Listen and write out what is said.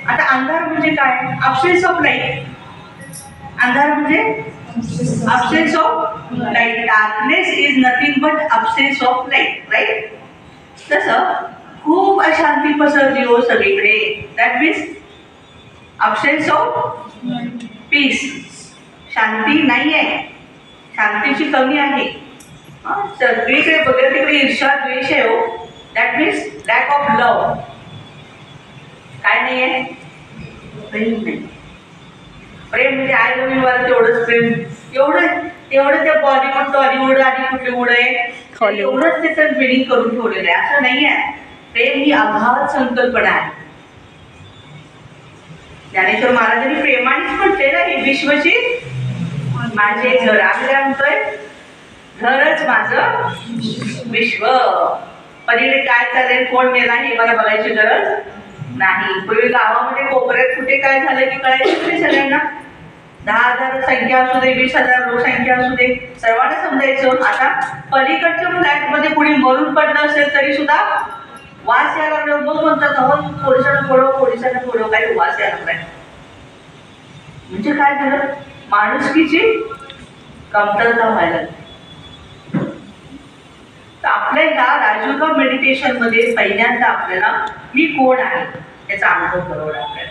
आता अंधार म्हणजे काय? Absence of light. अंधार म्हणजे absence of light. Darkness is nothing but absence of light, right? तसं खूप अशांती पसरली हो सगळीकडे. That means absence of peace. शांती नाही आहे, शांतीची कमी आहे. सगळीकडे बघा तिकडे ईर्ष्या द्वेष आहे हो. दॅट मीन्स लॅक ऑफ लव. काय नाही आहे? प्रेम नाही. प्रेम म्हणजे आय लव्ह यू वाला तेवढंच प्रेम. एवढं त्या बॉलिवूड टॉलिवूड आणि कुठलीवूड आहे एवढंच त्याचं बिडिंग करून ठेवलेलं आहे. असं नाही आहे. प्रेम ही अगाध संकल्पना आहे. ज्ञानेश्वर महाराजांनी प्रेमानेच म्हटले ना, हे विश्वची माझे घर. आम्ही काय म्हणतोय? घरच माझं विश्व. पलीकडे काय चालेल, कोण मेला हे मला बघायची गरज नाही. पूर्वी गावामध्ये कोपऱ्यात कुठे काय झालं की कळायचं तरी सगळ्यांना. 10,000 संख्या असू दे, 20,000 लोकसंख्या असू दे, सर्वांना समजायचं. आता पलीकडच्या फ्लॅटमध्ये कुणी मरून पडलं असेल तरी सुद्धा वास यायला लागलं. मग म्हणतात अहो पोलिसांना बोलव काही वास यायला लागलाय. म्हणजे काय झालं? माणुसकीची कमतरता व्हायला लागली. तर आपल्या ह्या राजयोगा मेडिटेशन मध्ये पहिल्यांदा आपल्याला मी कोण आहे याचा अनुभव करावा लागला.